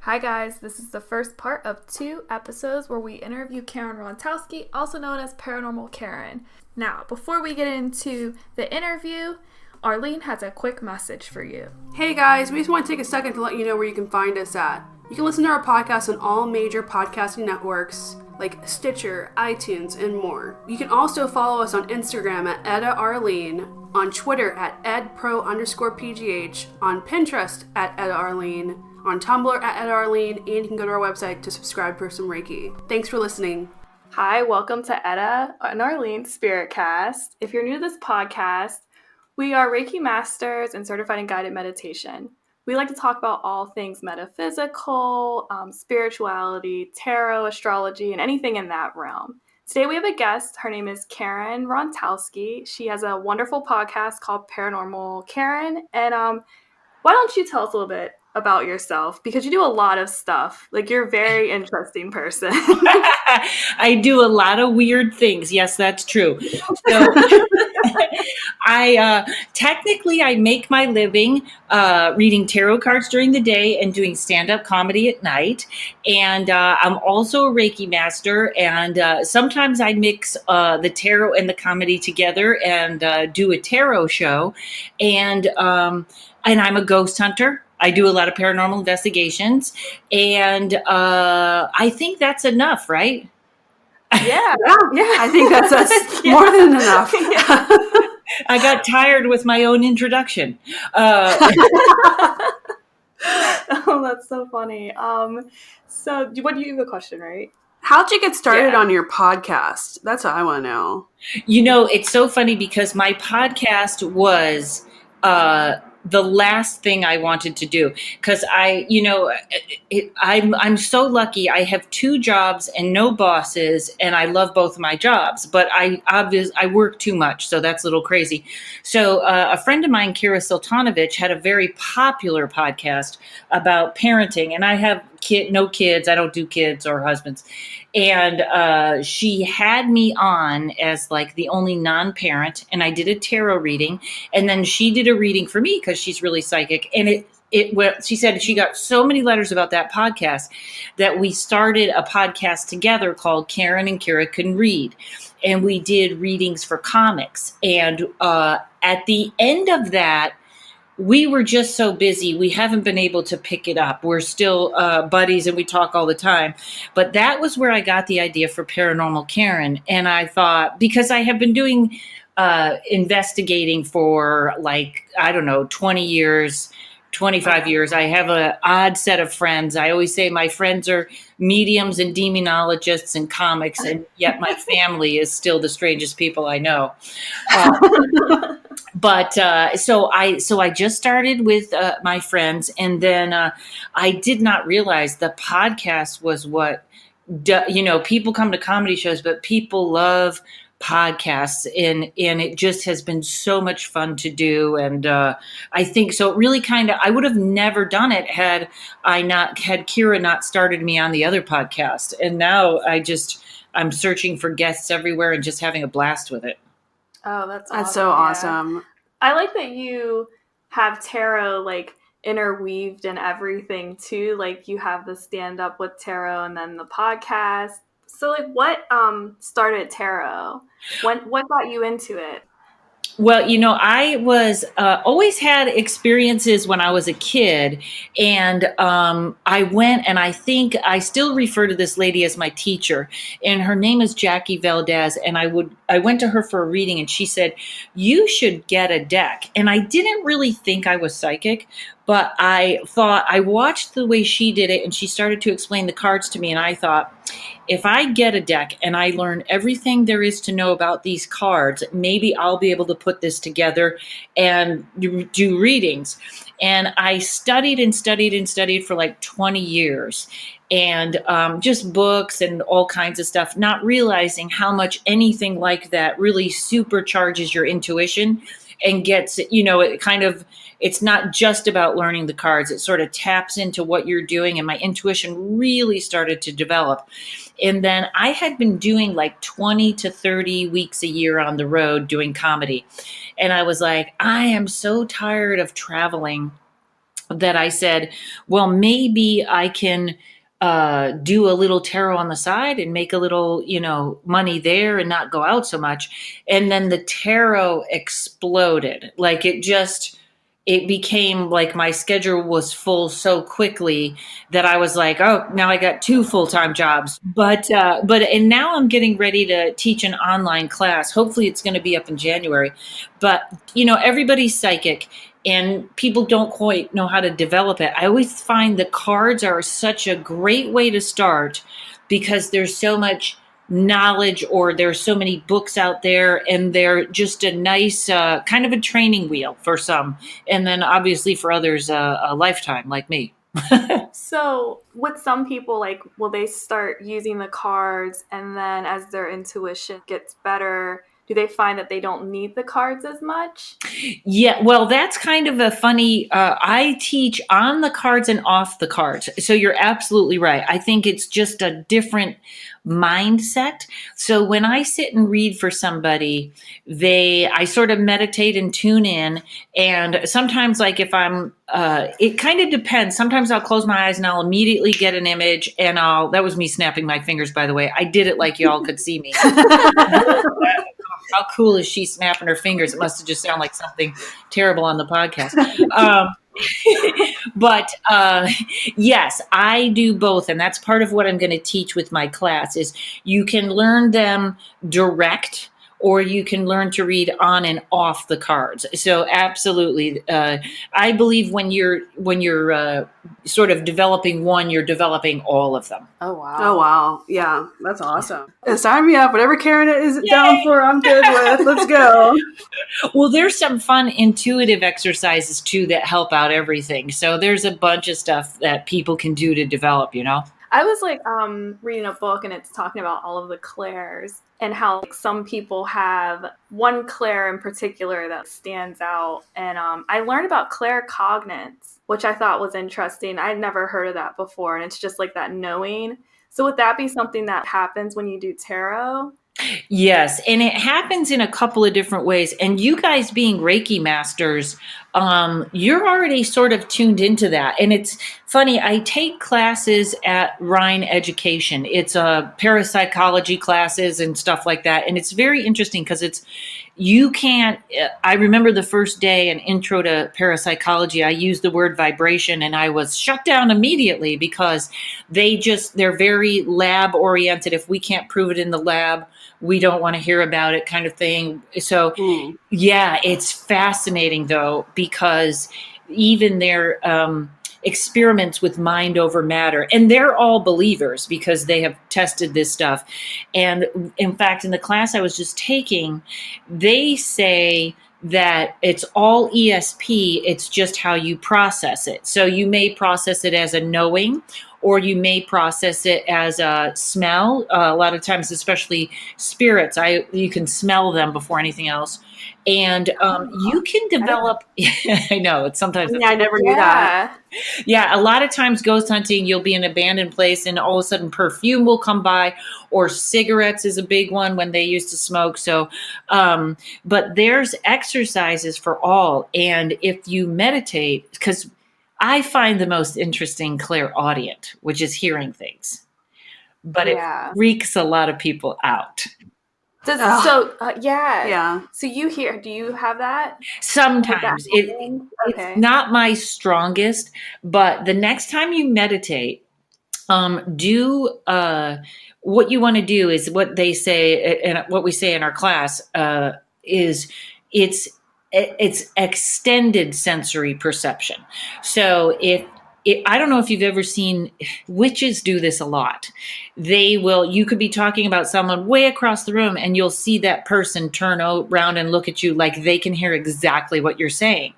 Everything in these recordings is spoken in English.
Hi guys, this is the first part of 2 episodes where we interview Karen Rontowski, also known as Paranormal Karen. Now, before we get into the interview, Arlene has a quick message for you. Hey guys, we just want to take a second to let you know where you can find us at. You can listen to our podcast on all major podcasting networks like Stitcher, iTunes, and more. You can also follow us on Instagram at ETTA_ARLENE, on Twitter at edpro_PGH, on Pinterest at ETTA_ARLENE, on Tumblr at ETTA_ARLENE, and you can go to our website to subscribe for some Reiki. Thanks for listening. Hi, welcome to Etta and Arlene Spirit Cast. If you're new to this podcast, we are Reiki masters and certified in guided meditation. We like to talk about all things metaphysical, spirituality, tarot, astrology, and anything in that realm. Today we have a guest. Her name is Karen Rontowski. She has a wonderful podcast called Paranormal Karen. And why don't you tell us a little bit about yourself? Because you do a lot of stuff. Like, you're a very interesting person. I do a lot of weird things. Yes, that's true. So technically I make my living reading tarot cards during the day and doing stand-up comedy at night. And I'm also a Reiki master. And sometimes I mix the tarot and the comedy together and do a tarot show. And I'm a ghost hunter. I do a lot of paranormal investigations, and I think that's enough, right? Yeah. I think that's more than enough. I got tired with my own introduction. Oh, that's so funny. So what do you have a question, right? How'd you get started on your podcast? That's what I want to know. You know, it's so funny because my podcast was the last thing I wanted to do, because I'm so lucky. I have 2 jobs and no bosses, and I love both of my jobs, but I work too much. So that's a little crazy. So a friend of mine, Kira Sultanovich, had a very popular podcast about parenting, and I have no kids. I don't do kids or husbands. And she had me on as like the only non-parent, and I did a tarot reading, and then she did a reading for me because she's really psychic. And she said she got so many letters about that podcast that we started a podcast together called Karen and Kira Can Read. And we did readings for comics. And at the end of that, we were just so busy. We haven't been able to pick it up. We're still buddies and we talk all the time. But that was where I got the idea for Paranormal Karen. And I thought, because I have been doing investigating for 20 years, 25 years. I have an odd set of friends. I always say my friends are mediums and demonologists and comics, and yet my family is still the strangest people I know. So I just started with my friends, and then I did not realize the podcast was what, people come to comedy shows, but people love podcasts, and it just has been so much fun to do. And I think so. It really I would have never done it had Kira not started me on the other podcast. And now I'm searching for guests everywhere and just having a blast with it. Oh, that's awesome. That's so awesome. I like that you have tarot interweaved in everything too. Like, you have the stand up with tarot and then the podcast. So what started tarot? What got you into it? Well, I was always had experiences when I was a kid, and I went, and I think I still refer to this lady as my teacher, and her name is Jackie Valdez. And I went to her for a reading, and she said, "You should get a deck." And I didn't really think I was psychic, but I watched the way she did it, and she started to explain the cards to me, and I thought, if I get a deck and I learn everything there is to know about these cards, maybe I'll be able to put this together and do readings. And I studied and studied and studied for 20 years, and just books and all kinds of stuff, not realizing how much anything like that really supercharges your intuition and gets, it's not just about learning the cards. It sort of taps into what you're doing. And my intuition really started to develop. And then I had been doing 20 to 30 weeks a year on the road doing comedy. And I was like, I am so tired of traveling that I said, well, maybe I can do a little tarot on the side and make a little, money there and not go out so much. And then the tarot exploded. Like it became like my schedule was full so quickly that I was like, oh, now I got 2 full-time jobs. And now I'm getting ready to teach an online class. Hopefully it's going to be up in January. But, everybody's psychic and people don't quite know how to develop it. I always find the cards are such a great way to start because there's so much knowledge, or there's so many books out there, and they're just a nice kind of a training wheel for some, and then obviously for others a lifetime like me. So with some people, like, will they start using the cards, and then as their intuition gets better, do they find that they don't need the cards as much? Yeah, well, that's kind of a funny, I teach on the cards and off the cards. So you're absolutely right. I think it's just a different mindset. So when I sit and read for somebody, I sort of meditate and tune in. And sometimes, like if I'm, it kind of depends. Sometimes I'll close my eyes and I'll immediately get an image, and that was me snapping my fingers, by the way. I did it like y'all could see me. How cool is she snapping her fingers? It must have just sounded like something terrible on the podcast. But yes, I do both. And that's part of what I'm going to teach with my class is you can learn them direct, or you can learn to read on and off the cards. So absolutely. I believe when you're sort of developing one, you're developing all of them. Oh, wow. Oh, wow. Yeah, that's awesome. Sign me up. Whatever Karen is down for, I'm good with. Let's go. Well, there's some fun intuitive exercises too that help out everything. So there's a bunch of stuff that people can do to develop, I was like reading a book, and it's talking about all of the clairs and how like, some people have one clair in particular that stands out. And I learned about claircognizance, which I thought was interesting. I'd never heard of that before. And it's just like that knowing. So would that be something that happens when you do tarot? Yes, and it happens in a couple of different ways. And you guys being Reiki masters, you're already sort of tuned into that. And it's funny, I take classes at Rhine Education. It's parapsychology classes and stuff like that. And it's very interesting because I remember the first day, an intro to parapsychology, I used the word vibration and I was shut down immediately because they're very lab oriented. If we can't prove it in the lab, we don't want to hear about it, kind of thing. So yeah, it's fascinating though, because even their experiments with mind over matter, and they're all believers because they have tested this stuff. And in fact, in the class I was just taking, they say that it's all ESP, it's just how you process it. So you may process it as a knowing, or you may process it as a smell. A lot of times, especially spirits, you can smell them before anything else. And you can develop, I know, it's sometimes. Yeah, I never knew that. Yeah, a lot of times ghost hunting, you'll be in an abandoned place and all of a sudden perfume will come by, or cigarettes is a big one when they used to smoke. So, but there's exercises for all. And if you meditate, because I find the most interesting clairaudient, which is hearing things, but it freaks a lot of people out. Yeah. So do you have that? Sometimes it's not my strongest, but the next time you meditate, what you want to do is what they say, and what we say in our class, is it's extended sensory perception. So I don't know if you've ever seen, witches do this a lot. You could be talking about someone way across the room and you'll see that person turn around and look at you like they can hear exactly what you're saying.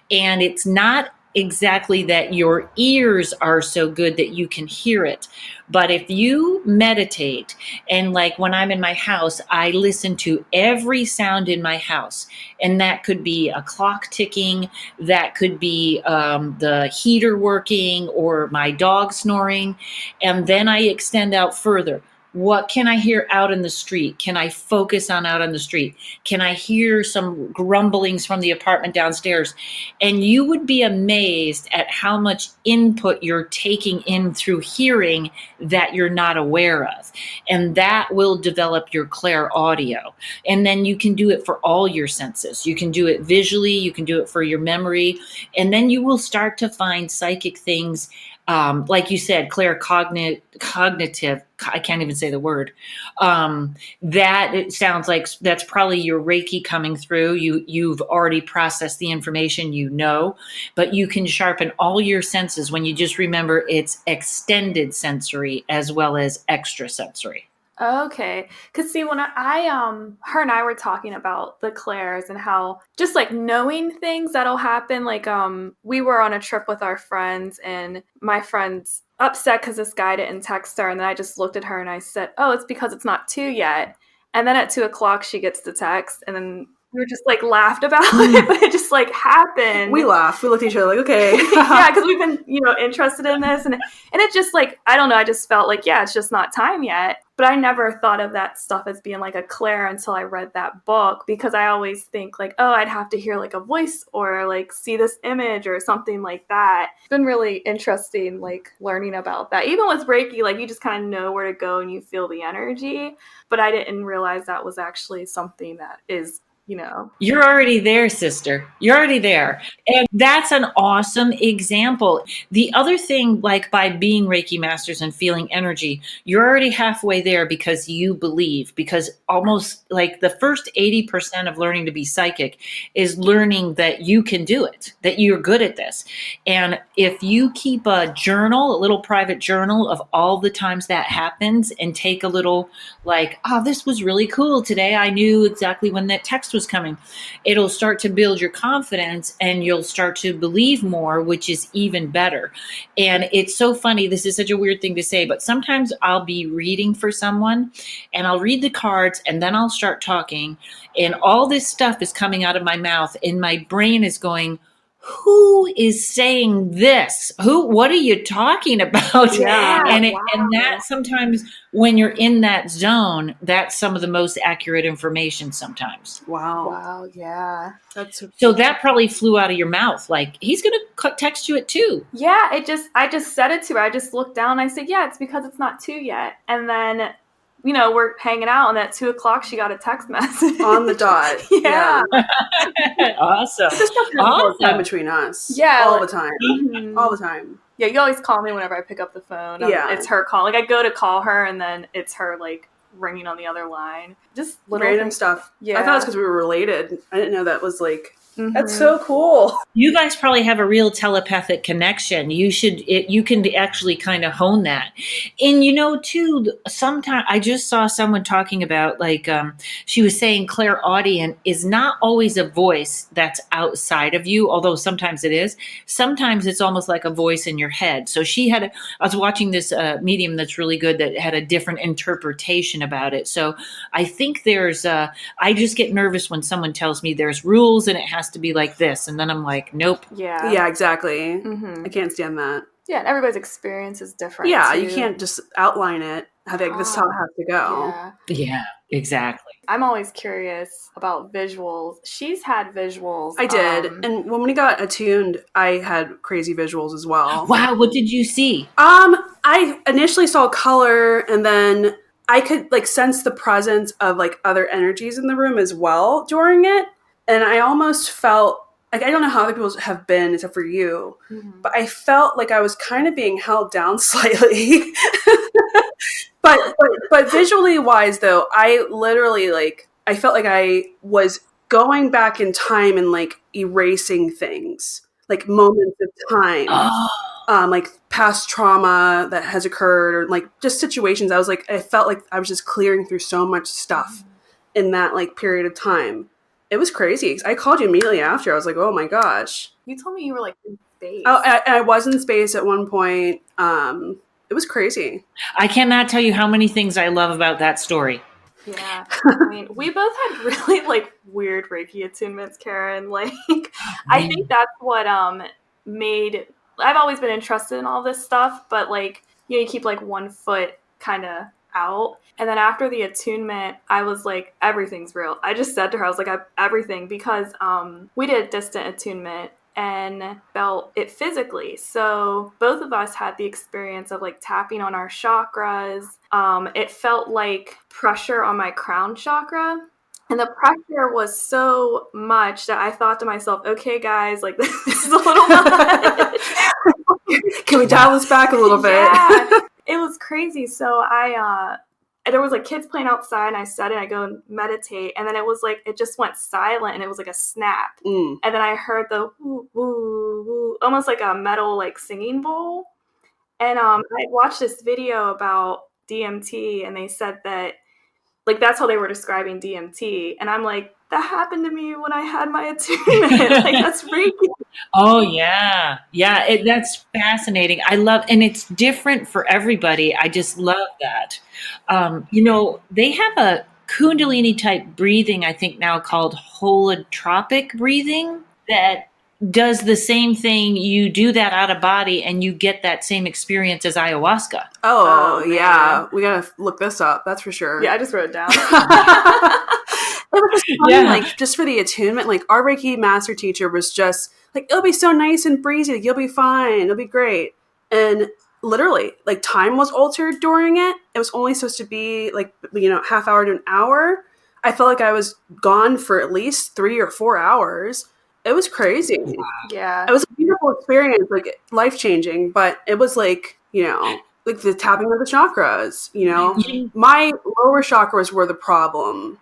And it's not exactly that your ears are so good that you can hear it. But if you meditate, and like when I'm in my house, I listen to every sound in my house. And that could be a clock ticking, that could be the heater working, or my dog snoring. And then I extend out further. What can I hear out in the street? Can I focus on out on the street? Can I hear some grumblings from the apartment downstairs? And you would be amazed at how much input you're taking in through hearing that you're not aware of. And that will develop your clairaudio. And then you can do it for all your senses. You can do it visually, you can do it for your memory, and then you will start to find psychic things, like you said, cognitive. I can't even say the word. That it sounds like that's probably your Reiki coming through. You've already processed the information, but you can sharpen all your senses when you just remember it's extended sensory as well as extrasensory. Okay. Because see, when her and I were talking about the clairs and how just like knowing things that'll happen, like, we were on a trip with our friends and my friend's upset because this guy didn't text her. And then I just looked at her and I said, oh, it's because it's not 2 yet. And then at 2:00, she gets the text and then we were just like laughed about it, but it just like happened. We laughed. We looked at each other like, okay. Yeah, because we've been, interested in this. And it just like, I don't know, I just felt like, yeah, it's just not time yet. But I never thought of that stuff as being like a clair until I read that book, because I always think like, oh, I'd have to hear like a voice or like see this image or something like that. It's been really interesting, like learning about that. Even with Reiki, like you just kind of know where to go and you feel the energy. But I didn't realize that was actually something that is, You're already there, sister. You're already there. And that's an awesome example. The other thing, like by being Reiki masters and feeling energy, you're already halfway there because you believe, because almost like the first 80% of learning to be psychic is learning that you can do it, that you're good at this. And if you keep a journal, a little private journal of all the times that happens and take a little like, oh, this was really cool today. I knew exactly when that text was coming. It'll start to build your confidence and you'll start to believe more, which is even better. And it's so funny. This is such a weird thing to say, but sometimes I'll be reading for someone and I'll read the cards and then I'll start talking and all this stuff is coming out of my mouth and my brain is going, who is saying this? What are you talking about? Yeah. And that sometimes when you're in that zone, that's some of the most accurate information sometimes. Wow. Yeah. So that probably flew out of your mouth. Like he's going to text you at 2. Yeah. I just said it to her. I just looked down and I said, yeah, it's because it's not 2 yet. And then, we're hanging out and at 2:00, she got a text message. On the dot. Yeah. Awesome. Just time between us. Yeah. All the time. Mm-hmm. All the time. Yeah, you always call me whenever I pick up the phone. Yeah. It's her call. Like, I go to call her, and then it's her, like, ringing on the other line. Just little random stuff. Yeah. I thought it was because we were related. I didn't know that was, like, that's so cool. You guys probably have a real telepathic connection. You can actually kind of hone that. And, too, sometimes I just saw someone talking about, like, she was saying clairaudient is not always a voice that's outside of you, although sometimes it is. Sometimes it's almost like a voice in your head. So I was watching this medium that's really good that had a different interpretation about it. So I think I just get nervous when someone tells me there's rules and it has to be like this. And then I'm like, nope. Yeah, exactly. I can't stand that. Yeah, and everybody's experience is different. Yeah, too. You can't just outline it. This is how it has to go. Yeah, exactly. I'm always curious about visuals. She's had visuals. I did. And when we got attuned, I had crazy visuals as well. Wow, what did you see? I initially saw color, and then I could like sense the presence of like other energies in the room as well during it. And I almost felt like, I don't know how other people have been except for you, but I felt like I was kind of being held down slightly. but visually wise though, I literally I felt like I was going back in time and like erasing things, like moments of time. Like past trauma that has occurred or like just situations. I felt like I was just clearing through so much stuff in that like period of time. It was crazy. I called you immediately after. I was like, oh my gosh. You told me you were like in space. Oh, I was in space at one point. It was crazy. I cannot tell you how many things I love about that story. Yeah. I mean, we both had really like weird Reiki attunements, Karen. Like, I think that's what made... I've always been interested in all this stuff, but like, you keep like one foot kind of out. And then after the attunement, I was like, everything's real. I just said to her, I was like, everything, because we did distant attunement and felt it physically. So both of us had the experience of like tapping on our chakras. It felt like pressure on my crown chakra. And the pressure was so much that I thought to myself, okay, guys, like this is a little much. Can we dial this back a little bit? Yeah, it was crazy. So there was like kids playing outside, and I said it, I go and meditate, and then it was like, it just went silent, and it was like a snap. And then I heard the woo, woo, woo, almost like a metal like singing bowl. And I watched this video about DMT, and they said that like that's how they were describing DMT. And I'm like, that happened to me when I had my attunement. Like, that's Reiki. Oh, yeah. Yeah, that's fascinating. I love, and it's different for everybody. I just love that. They have a Kundalini type breathing, I think now called holotropic breathing, that does the same thing. You do that out of body and you get that same experience as ayahuasca. Oh yeah. We gotta look this up. That's for sure. Yeah, I just wrote it down. It was just funny, like just for the attunement, like our Reiki master teacher was just like, it'll be so nice and breezy, like, you'll be fine, it'll be great. And literally, like, time was altered during it. It was only supposed to be like, half hour to an hour. I felt like I was gone for at least 3 or 4 hours. It was crazy. Yeah. It was a beautiful experience, like life-changing, but it was like, like the tapping of the chakras, My lower chakras were the problem.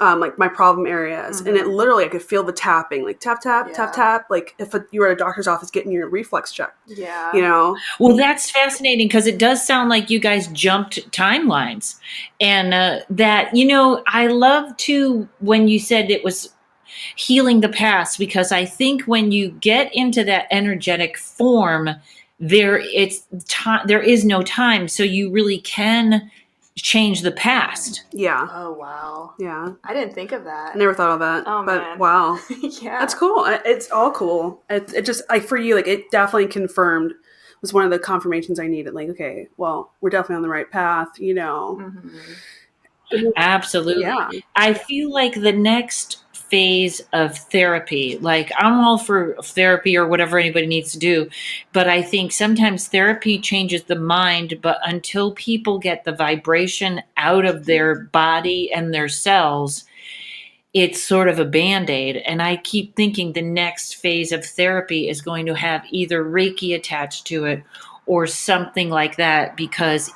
Like my problem areas. And it literally, I could feel the tapping, like tap, tap, tap, tap. Like if you were at a doctor's office getting your reflex checked. Yeah. Well, that's fascinating because it does sound like you guys jumped timelines. And that, I love to, when you said it was healing the past, because I think when you get into that energetic form, there is no time. So you really can change the past. Yeah. Oh, wow. Yeah. I didn't think of that. I never thought of that. Oh, but man. Wow. Yeah. That's cool. It's all cool. It just, like, for you, like, it definitely confirmed, was one of the confirmations I needed. Like, okay, well, we're definitely on the right path, Absolutely. Yeah. I feel like the next phase of therapy, like I'm all for therapy or whatever anybody needs to do, but I think sometimes therapy changes the mind, but until people get the vibration out of their body and their cells, it's sort of a Band-Aid. And I keep thinking the next phase of therapy is going to have either Reiki attached to it or something like that, because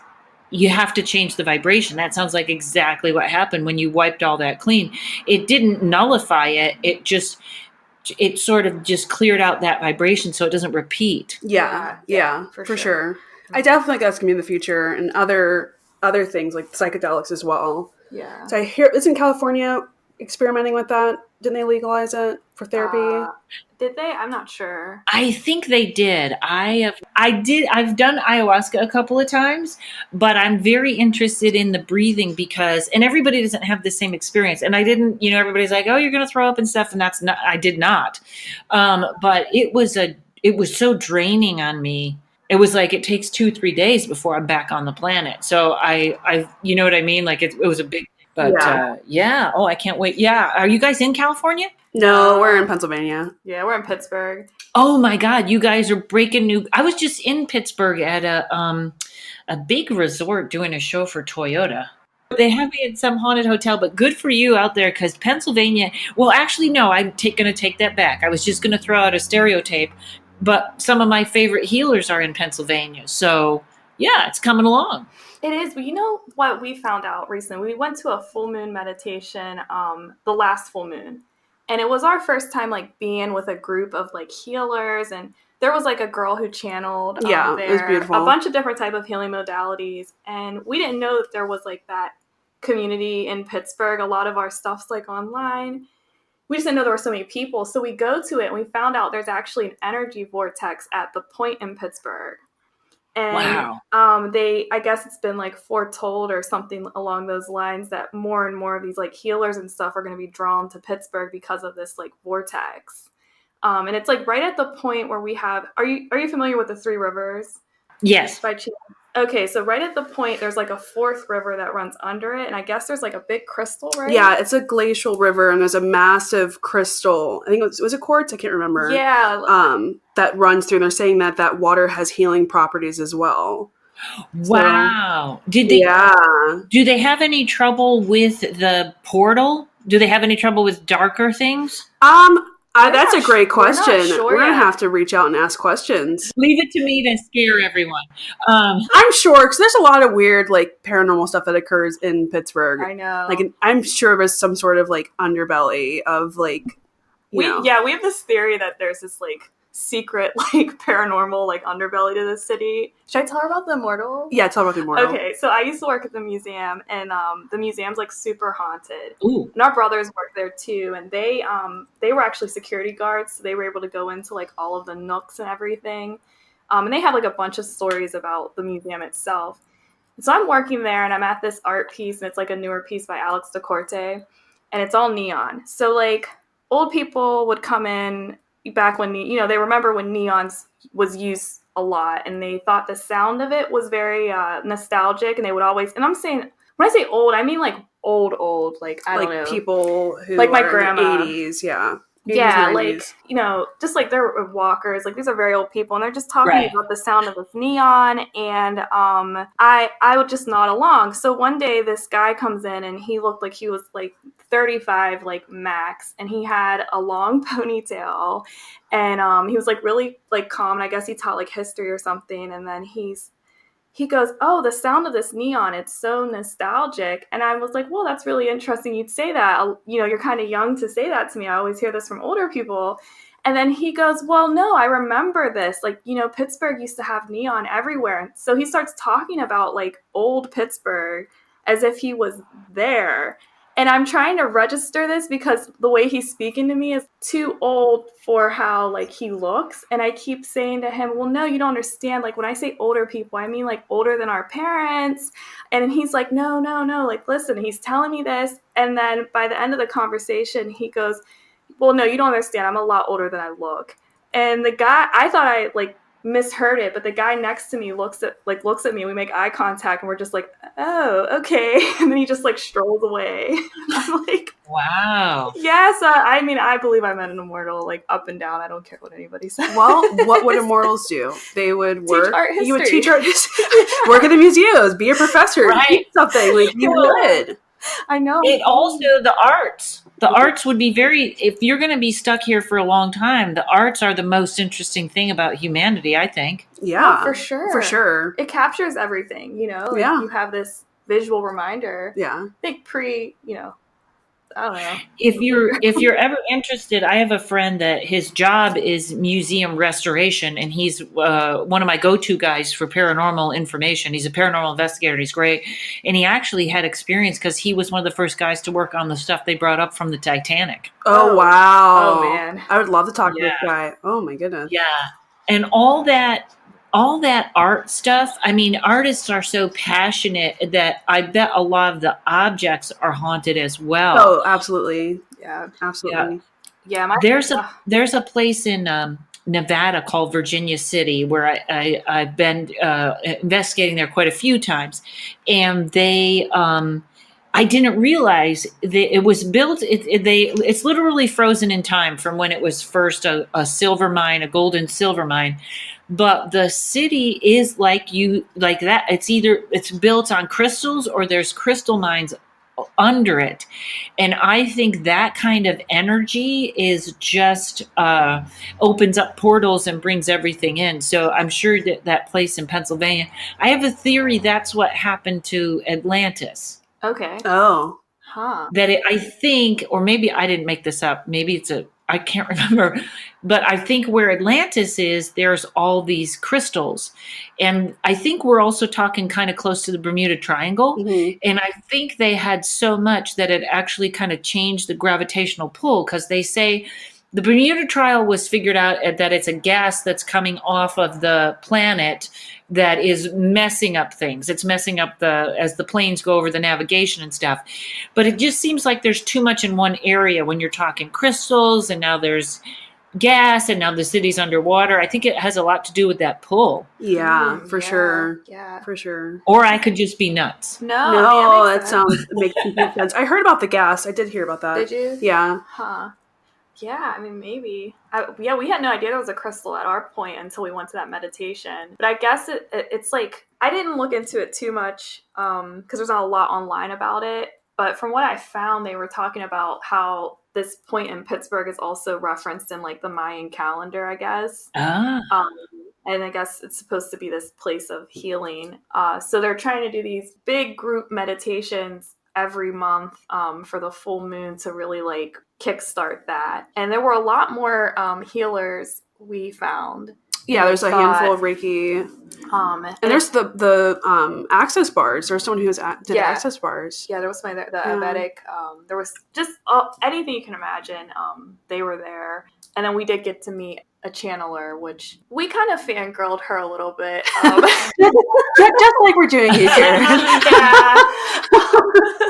you have to change the vibration. That sounds like exactly what happened when you wiped all that clean. It didn't nullify it. It sort of just cleared out that vibration so it doesn't repeat. Yeah, for sure. I definitely think that's going to be in the future, and other things like psychedelics as well. Yeah. So I hear it's in California experimenting with that. Didn't they legalize it for therapy? Did they? I'm not sure. I think they did. I've done ayahuasca a couple of times, but I'm very interested in the breathing and everybody doesn't have the same experience. And I didn't, everybody's like, oh, you're going to throw up and stuff. And I did not. But it was so draining on me. It was like, it takes 2-3 days before I'm back on the planet. So I you know what I mean? Like it was a big, but yeah. Oh, I can't wait. Yeah. Are you guys in California? No, we're in Pennsylvania. Yeah, we're in Pittsburgh. Oh my God, you guys are breaking new. I was just in Pittsburgh at a big resort doing a show for Toyota. They have me in some haunted hotel, but good for you out there, because Pennsylvania. Well, actually, no, I'm going to take that back. I was just going to throw out a stereotype, but some of my favorite healers are in Pennsylvania. So yeah, it's coming along. It is. But you know what we found out recently? We went to a full moon meditation, the last full moon. And it was our first time like being with a group of like healers, and there was like a girl who channeled there, it was beautiful. A bunch of different type of healing modalities, and we didn't know that there was like that community in Pittsburgh. A lot of our stuff's like online. We just didn't know there were so many people. So we go to it and we found out there's actually an energy vortex at the point in Pittsburgh. And wow. I guess it's been like foretold or something along those lines that more and more of these like healers and stuff are going to be drawn to Pittsburgh because of this like vortex. And it's like right at the point where we have, are you familiar with the Three Rivers? Yes. By chance. Okay, so right at the point, there's like a fourth river that runs under it, and I guess there's like a big crystal, right? Yeah, it's a glacial river, and there's a massive crystal. I think was it quartz? I can't remember. Yeah. That runs through. And they're saying that water has healing properties as well. Wow. So, yeah. Do they have any trouble with the portal? Do they have any trouble with darker things? That's a great question. Sure We're going to have to reach out and ask questions. Leave it to me to scare everyone. I'm sure, because there's a lot of weird, like, paranormal stuff that occurs in Pittsburgh. I know. Like, I'm sure there's some sort of, like, underbelly of, like, we have this theory that there's this, like, secret, like, paranormal, like, underbelly to the city. Should I tell her about the immortal? Yeah, tell her about the immortal. Okay, so I used to work at the museum, and the museum's, like, super haunted. Ooh. And our brothers worked there, too, and they were actually security guards, so they were able to go into, like, all of the nooks and everything. And they had, like, a bunch of stories about the museum itself. And so I'm working there, and I'm at this art piece, and it's, like, a newer piece by Alex de Corte, and it's all neon. So, like, old people would come in back when, they remember when neons was used a lot, and they thought the sound of it was very nostalgic, and they would always, and I'm saying, when I say old, I mean like old, like, I don't know. Like people who like my are grandma. In the 80s, yeah. 80s, yeah, 90s. like, just like they're walkers, like these are very old people, and they're just talking about the sound of this neon, and I would just nod along. So one day this guy comes in, and he looked like he was like 35, like max, and he had a long ponytail, and he was like really like calm, and I guess he taught like history or something, and then he goes, "Oh, the sound of this neon, it's so nostalgic." And I was like, "Well, that's really interesting you'd say that. You're kind of young to say that to me. I always hear this from older people." And then he goes, "Well, no, I remember this. Like, Pittsburgh used to have neon everywhere." So he starts talking about like old Pittsburgh as if he was there. And I'm trying to register this because the way he's speaking to me is too old for how, like, he looks. And I keep saying to him, "Well, no, you don't understand. Like, when I say older people, I mean, like, older than our parents." And he's like, no. Like, listen, he's telling me this. And then by the end of the conversation, he goes, "Well, no, you don't understand. I'm a lot older than I look." And the guy, I thought I, like, misheard it, but the guy next to me looks at me, and we make eye contact, and we're just like, "Oh, okay." And then he just like strolls away. I'm like, wow. Yes, I mean, I believe I'm an immortal, like up and down. I don't care what anybody says. Well, what would immortals do? They would work. Teach art history. You would teach art history. Work at the museums. Be a professor. Right. Teach something. Like you would. I know. It also, the arts. The arts would be if you're going to be stuck here for a long time, the arts are the most interesting thing about humanity, I think. Yeah. Oh, for sure. For sure. It captures everything, Like Yeah. You have this visual reminder. Yeah. I think I don't know. If you're ever interested, I have a friend that his job is museum restoration, and he's one of my go-to guys for paranormal information. He's a paranormal investigator, and he's great. And he actually had experience because he was one of the first guys to work on the stuff they brought up from the Titanic. Oh, wow. Oh, man. I would love to talk to this guy. Oh, my goodness. Yeah. And all that art stuff, I mean, artists are so passionate that I bet a lot of the objects are haunted as well. Oh, absolutely. Yeah. Absolutely. Yeah. There's a place in Nevada called Virginia City where I've been investigating there quite a few times, and they I didn't realize that it was built. It's literally frozen in time from when it was first a silver mine, a gold and silver mine. But the city is like that. It's built on crystals, or there's crystal mines under it. And I think that kind of energy is just opens up portals and brings everything in. So I'm sure that place in Pennsylvania, I have a theory that's what happened to Atlantis. Okay. Oh. Huh. I think, or maybe I didn't make this up. Maybe I can't remember, but I think where Atlantis is, there's all these crystals. And I think we're also talking kind of close to the Bermuda Triangle. Mm-hmm. And I think they had so much that it actually kind of changed the gravitational pull, because they say the Bermuda Triangle was figured out that it's a gas that's coming off of the planet that is messing up things. It's messing up as the planes go over the navigation and stuff. But it just seems like there's too much in one area when you're talking crystals, and now there's gas and now the city's underwater. I think it has a lot to do with that pull. Yeah, for sure. Yeah. For sure. Or I could just be nuts. No, it makes complete sense. I heard about the gas. I did hear about that. Did you? Yeah. Huh. Yeah, I mean, maybe. Yeah, we had no idea there was a crystal at our point until we went to that meditation. But I guess it's like, I didn't look into it too much because there's not a lot online about it. But from what I found, they were talking about how this point in Pittsburgh is also referenced in like the Mayan calendar, I guess. Ah. And I guess it's supposed to be this place of healing. So they're trying to do these big group meditations every month for the full moon to really like kickstart that. And there were a lot more healers we found. Yeah, there's a handful of Reiki. And there's the access bars. There's someone who did access bars. Yeah, there was the Vedic. There was just anything you can imagine. They were there. And then we did get to meet a channeler, which we kind of fangirled her a little bit. Just like we're doing here. Yeah.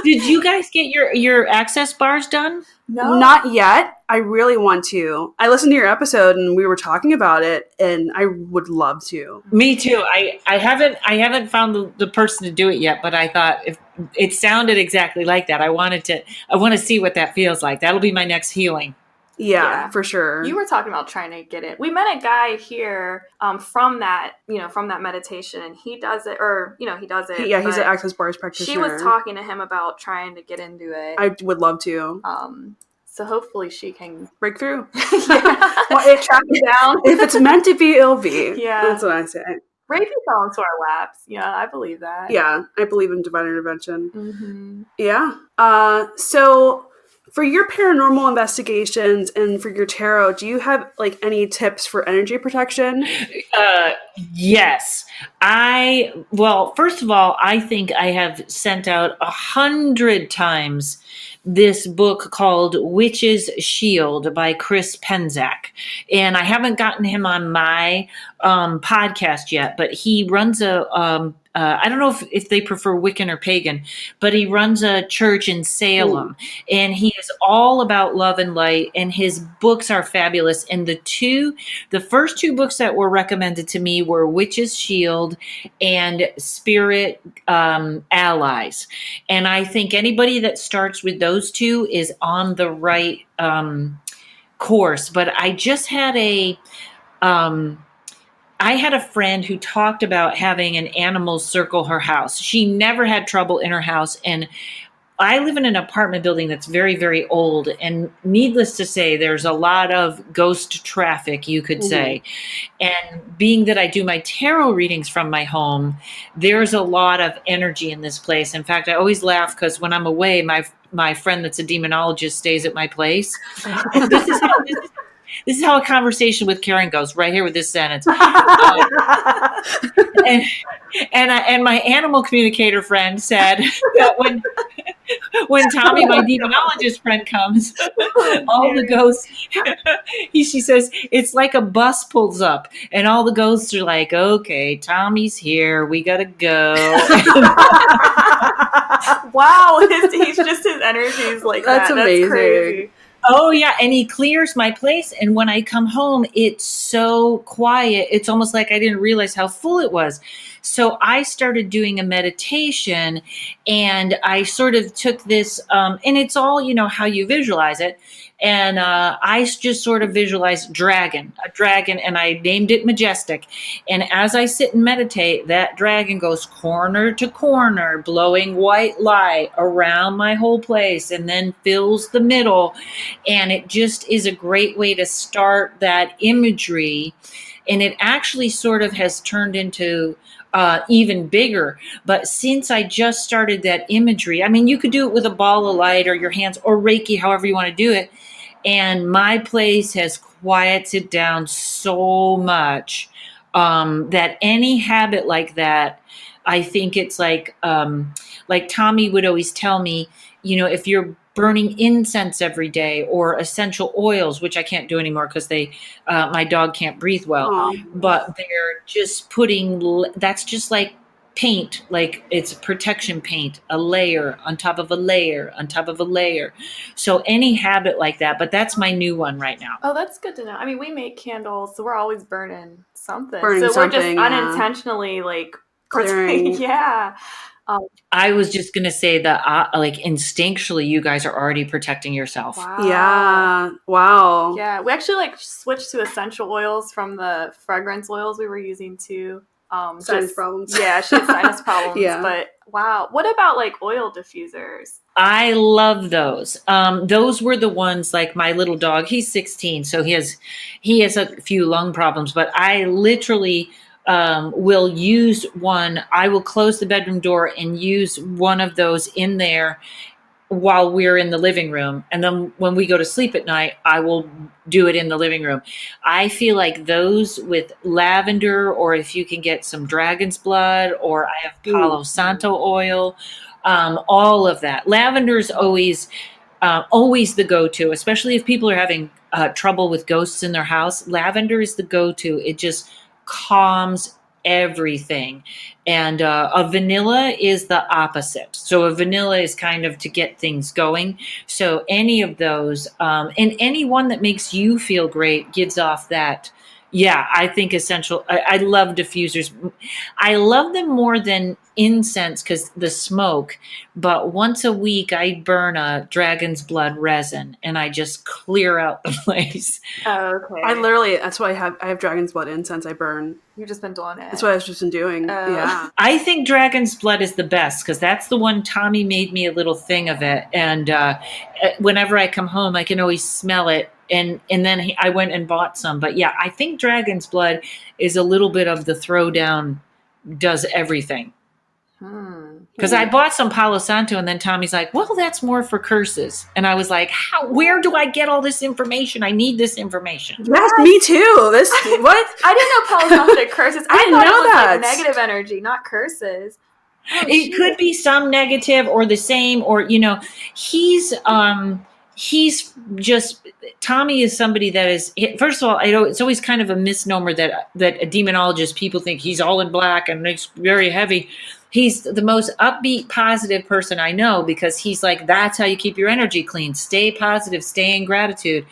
Did you guys get your access bars done? No. Not yet. I really want to. I listened to your episode and we were talking about it, and I would love to. Me too. I haven't found the person to do it yet, but I thought if it sounded exactly like that, I want to see what that feels like. That'll be my next healing. Yeah, for sure. You were talking about trying to get it. We met a guy here from that meditation, and he does it, he does it. Yeah, he's an access bars practitioner. She was talking to him about trying to get into it. I would love to. So hopefully she can break through. Yeah. Well, track it down. If it's meant to be, it'll be. Yeah. That's what I say. Reiki fell into our laps. Yeah, I believe that. Yeah, I believe in divine intervention. Mm-hmm. Yeah. So for your paranormal investigations and for your tarot, do you have like any tips for energy protection? Yes. First of all, I think I have sent out 100 times this book called Witch's Shield by Chris Penzak. And I haven't gotten him on my podcast yet, but he runs I don't know if they prefer Wiccan or pagan, but he runs a church in Salem. Ooh. And he is all about love and light, and his books are fabulous. And the first two books that were recommended to me were Witch's Shield and Spirit Allies. And I think anybody that starts with those two is on the right course. But I just had I had a friend who talked about having an animal circle her house. She never had trouble in her house. And I live in an apartment building that's very, very old. And needless to say, there's a lot of ghost traffic, you could say. And being that I do my tarot readings from my home, there's a lot of energy in this place. In fact, I always laugh because when I'm away, my friend that's a demonologist stays at my place. This is how a conversation with Karen goes, right here with this sentence. And my animal communicator friend said that when Tommy, my demonologist friend, comes, all the ghosts, she says, it's like a bus pulls up, and all the ghosts are like, okay, Tommy's here, we gotta go. Wow, his energy is like that's that. Amazing. That's crazy. Oh, yeah. And he clears my place. And when I come home, it's so quiet. It's almost like I didn't realize how full it was. So I started doing a meditation, and I sort of took this, and it's all, how you visualize it. And I just sort of visualized a dragon, and I named it Majestic. And as I sit and meditate, that dragon goes corner to corner, blowing white light around my whole place, and then fills the middle. And it just is a great way to start that imagery. And it actually sort of has turned into even bigger. But since I just started that imagery, I mean, you could do it with a ball of light or your hands or Reiki, however you want to do it. And my place has quieted down so much that any habit like that, I think it's like Tommy would always tell me, if you're burning incense every day or essential oils, which I can't do anymore because my dog can't breathe well, but they're just that's just like paint, like it's protection paint, a layer on top of a layer on top of a layer. So any habit like that, but that's my new one right now. Oh, that's good to know. I mean, we make candles, so we're always burning something. Burning so we're just something, yeah. unintentionally like Clearing. Yeah. I was just going to say that like instinctually, you guys are already protecting yourself. Wow. Yeah. Wow. Yeah. We actually like switched to essential oils from the fragrance oils we were using to Sinus problems. Yeah, she had sinus problems. Yeah. But wow. What about like oil diffusers? I love those. Those were the ones, like my little dog, he's 16, so he has a few lung problems, but I literally will use one. I will close the bedroom door and use one of those in there while we're in the living room. And then when we go to sleep at night, I will do it in the living room. I feel like those with lavender, or if you can get some dragon's blood, or I have Palo Santo oil, all of that. Lavender is always the go-to, especially if people are having trouble with ghosts in their house. Lavender is the go-to. It just calms everything. And a vanilla is the opposite. So a vanilla is kind of to get things going. So any of those, and any one that makes you feel great gives off that. Yeah, I think essential. I love diffusers. I love them more than incense because the smoke. But once a week, I burn a dragon's blood resin and I just clear out the place. Oh, okay. That's why I have dragon's blood incense I burn. You've just been doing it. That's what I've just been doing. Yeah. I think dragon's blood is the best because that's the one Tommy made me a little thing of it. And whenever I come home, I can always smell it. And then I went and bought some. But yeah, I think dragon's blood is a little bit of the throwdown, does everything. Because I bought some Palo Santo, and then Tommy's like, well, that's more for curses. And I was like, where do I get all this information? I need this information. Yes, me too. What? I didn't know Palo Santo curses. I didn't thought know it was that. like negative energy, not curses. Oh, it could be some negative or the same, or, he's just, Tommy is somebody that is, first of all, it's always kind of a misnomer that a demonologist, people think he's all in black and it's very heavy. He's the most upbeat, positive person I know, because he's like, that's how you keep your energy clean. Stay positive, stay in gratitude.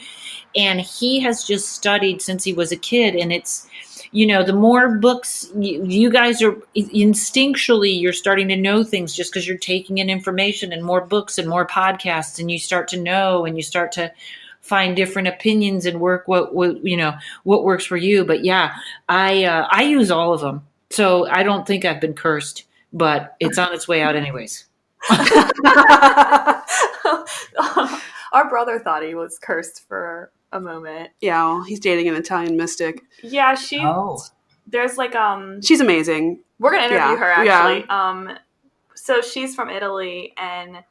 And he has just studied since he was a kid. And it's, the more books you guys are instinctually, you're starting to know things just because you're taking in information and more books and more podcasts, and you start to know and you start to find different opinions and work what works for you. But yeah, I use all of them. So I don't think I've been cursed, but it's on its way out anyways. Our brother thought he was cursed for a moment. Yeah, well, he's dating an Italian mystic. Yeah, there's like she's amazing. We're gonna interview her actually. Yeah. So she's from Italy, and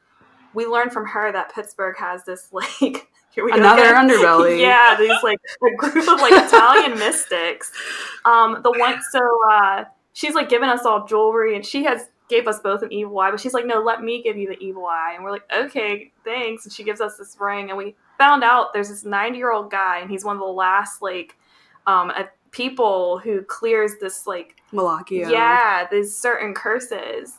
we learned from her that Pittsburgh has this like another underbelly. Yeah, these like a group of like Italian mystics. She's like giving us all jewelry, and she gave us both an evil eye, but she's like, no, let me give you the evil eye. And we're like, okay, thanks. And she gives us this ring, and we found out there's this 90-year-old guy, and he's one of the last like people who clears this like Malachia. Yeah, these certain curses.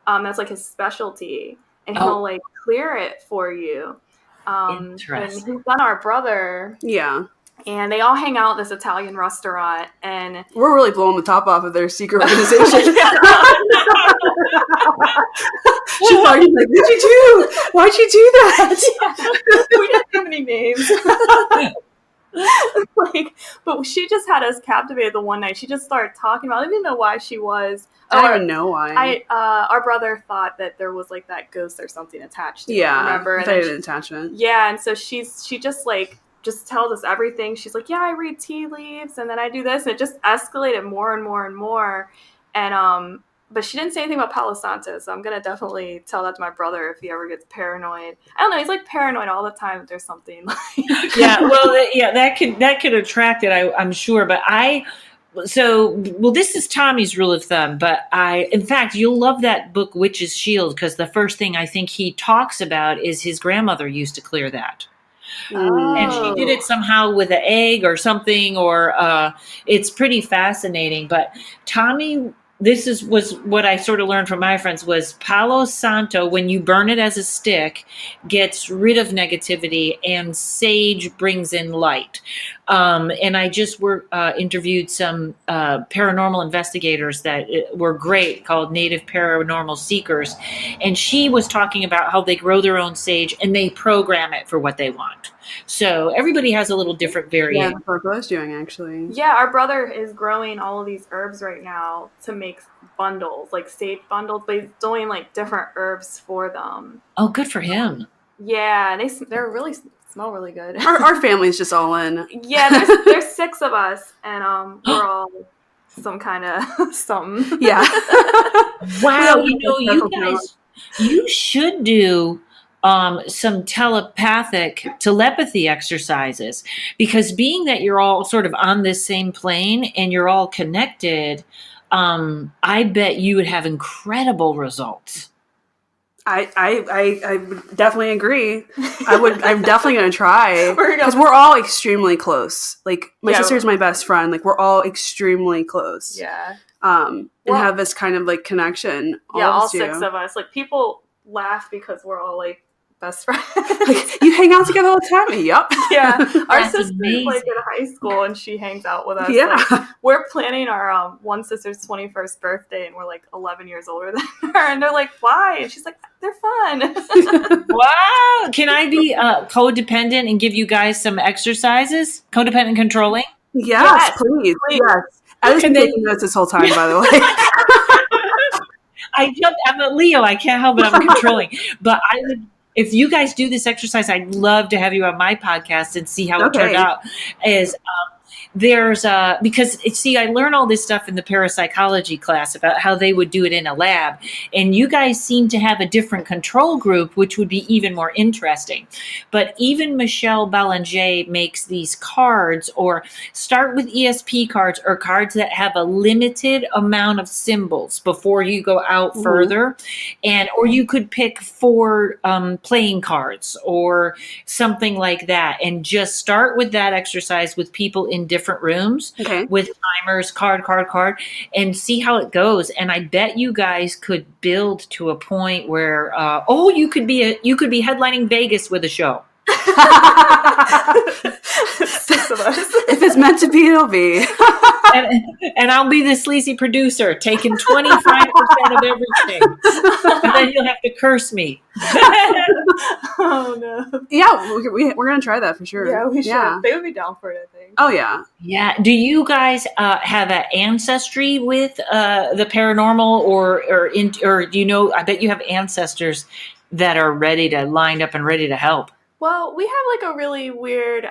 That's like his specialty, and he'll like clear it for you. Interesting. And he's done our brother. Yeah. And they all hang out at this Italian restaurant, and we're really blowing the top off of their secret organization. She's like, "What did you do? Why'd you do that?" We didn't have any names. But she just had us captivated the one night. She just started talking about. I didn't know why she was. I don't even know why. Our brother thought that there was like that ghost or something attached to it. Remember? And an attachment. Yeah, and so she just like. Just tells us everything. She's like, yeah, I read tea leaves, and then I do this, and it just escalated more and more and more. And but she didn't say anything about Palo Santo, so I'm gonna definitely tell that to my brother if he ever gets paranoid. I don't know, he's like paranoid all the time if there's something like that could attract it, I'm sure. But this is Tommy's rule of thumb, but in fact, you'll love that book, Witch's Shield, because the first thing I think he talks about is his grandmother used to clear that. And she did it somehow with an egg or something, or it's pretty fascinating. But Tommy was what I sort of learned from my friends was Palo Santo, when you burn it as a stick, gets rid of negativity, and sage brings in light. And I just interviewed some paranormal investigators that were great, called Native Paranormal Seekers. And she was talking about how they grow their own sage and they program it for what they want. So everybody has a little different variation. Yeah, that's what I was doing, actually. Yeah, our brother is growing all of these herbs right now to make bundles, like sage bundles, but he's doing like different herbs for them. Oh, good for him. Yeah, they're really smell really good. Our family's just all in. Yeah, there's 6 of us, and we're all some kind of something. Yeah. Wow, you guys, you should do some telepathy exercises, because being that you're all sort of on this same plane and you're all connected, I bet you would have incredible results. I would definitely agree. I'm definitely going to try, because we're all extremely close. Like, my sister's my best friend. Like, we're all extremely close. Yeah. And have this kind of like connection. All 6 of us. Like, people laugh because we're all like best friends. Like, you hang out together all the time. Yep. Yeah. Our That's sister's amazing. like in high school and she hangs out with us. Yeah. Like, we're planning our one sister's 21st birthday and we're like 11 years older than her. And they're like, why? And she's like, they're fun. Wow. Can I be codependent and give you guys some exercises? Codependent controlling? Yes, please. Yes. I was taking notes this whole time, by the way. I'm a Leo. I can't help it. I'm controlling. But I would, if you guys do this exercise, I'd love to have you on my podcast and see how it turned out. Because see, I learned all this stuff in the parapsychology class about how they would do it in a lab. And you guys seem to have a different control group, which would be even more interesting. But even Michelle Belanger makes these cards, or start with ESP cards, or cards that have a limited amount of symbols before you go out further. Or you could pick 4 playing cards or something like that, and just start with that exercise with people in different rooms with timers, card, and see how it goes. And I bet you guys could build to a point where you could be headlining Vegas with a show. 6 of us. If it's meant to be, it'll be. and I'll be the sleazy producer, taking 25% of everything. And then you'll have to curse me. Oh, no. Yeah, we're going to try that for sure. Yeah, we should. Yeah. They would be down for it, I think. Oh, yeah. Yeah. Do you guys have an ancestry with the paranormal, or do you know, I bet you have ancestors that are lined up and ready to help? Well, we have like a really weird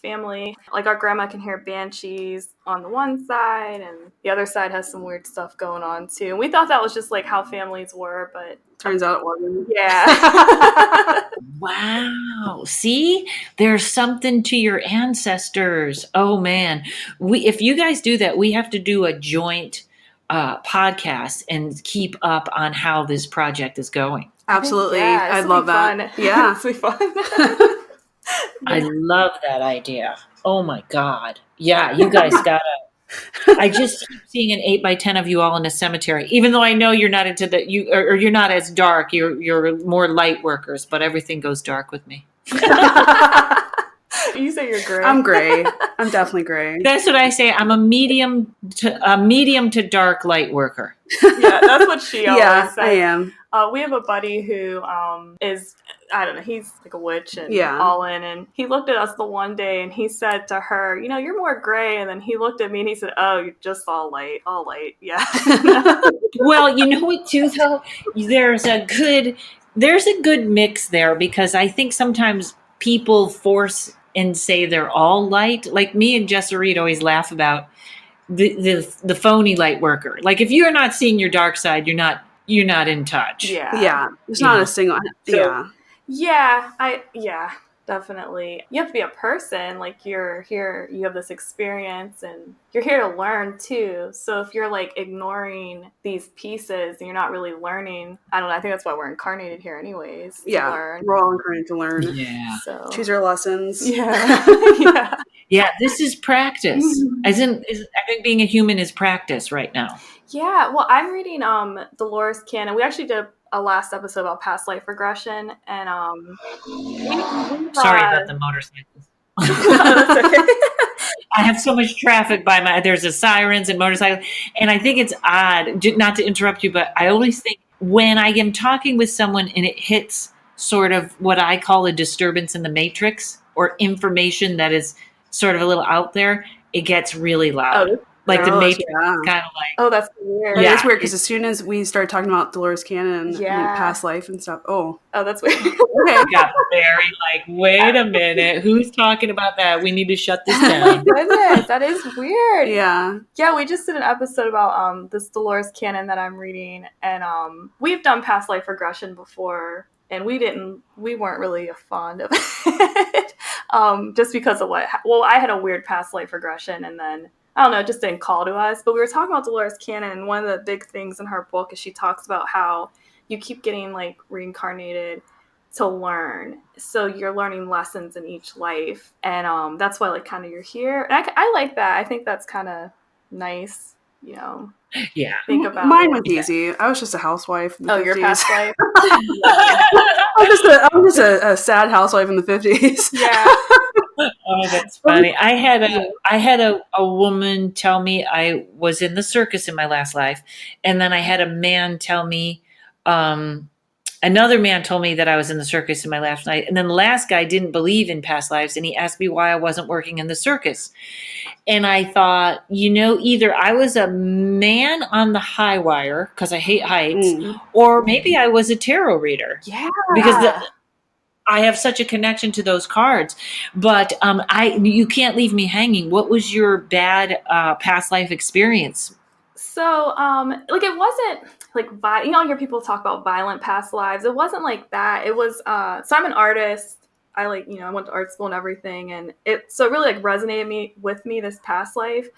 family. Like, our grandma can hear banshees on the one side, and the other side has some weird stuff going on too. And we thought that was just like how families were, but turns out it wasn't. Yeah. Wow. See, there's something to your ancestors. Oh man. If you guys do that, we have to do a joint podcast and keep up on how this project is going. Absolutely. I'd love that. Fun. Yeah. It's be fun. I love that idea. Oh my God. Yeah, you guys gotta. I just keep seeing an 8x10 of you all in a cemetery, even though I know you're not into you're not as dark. You're more light workers, but everything goes dark with me. You say you're gray. I'm gray. I'm definitely gray. That's what I say. I'm a medium to dark light worker. Yeah, that's what she always says. I am. We have a buddy who is, I don't know, he's like a witch and Yeah. all in. And he looked at us the one day and he said to her, you know, you're more gray. And then he looked at me and he said, oh, you're just all light. Yeah. Well, you know what, too, though? There's a good mix there, because I think sometimes people force and say they're all light. Like me and Jessa Reed always laugh about the phony light worker. Like, if you're not seeing your dark side, you're not in touch. Yeah. Yeah. There's not a single. So, yeah, definitely. You have to be a person. Like, you're here, you have this experience and you're here to learn too. So if you're like ignoring these pieces and you're not really learning, I don't know. I think that's why we're incarnated here anyways. To learn. We're all incarnated to learn. Yeah. So Choose our lessons. yeah. Yeah. Yeah, this is practice. I think being a human is practice right now. Yeah, well, I'm reading Dolores Cannon. We actually did a last episode about past life regression, and Sorry about the motorcycles. That's okay. I have so much traffic there's a sirens and motorcycles. And I think it's odd, not to interrupt you, but I always think when I am talking with someone and it hits sort of what I call a disturbance in the matrix, or information that is sort of a little out there, it gets really loud. Like the matrix is kind of like... Oh, that's weird. Yeah, it's weird because as soon as we started talking about Dolores Cannon and past life and stuff, oh, that's weird. Okay. Got very like, wait a minute, who's talking about that? We need to shut this down. Goodness, that is weird. Yeah. Yeah, we just did an episode about this Dolores Cannon that I'm reading, and we've done past life regression before, and we weren't really fond of it. Just because of I had a weird past life regression, and then I don't know, it just didn't call to us. But we were talking about Dolores Cannon, and one of the big things in her book is she talks about how you keep getting like reincarnated to learn. So you're learning lessons in each life. And that's why like kind of you're here. And I like that. I think that's kind of nice, you know. Yeah. Think about mine was easy. I was just a housewife in the 50s. Your past life? I was just a sad housewife in the 50s. Yeah. Oh, that's funny. I had a woman tell me I was in the circus in my last life, and then I had a man tell me, another man told me that I was in the circus in my last life, and then the last guy didn't believe in past lives, and he asked me why I wasn't working in the circus. And I thought, either I was a man on the high wire because I hate heights, or maybe I was a tarot reader. Yeah. Because I have such a connection to those cards, but you can't leave me hanging. What was your bad past life experience? So, like it wasn't like I hear people talk about violent past lives. It wasn't like that. It was so I'm an artist. I I went to art school and everything, and it really like resonated with me this past life.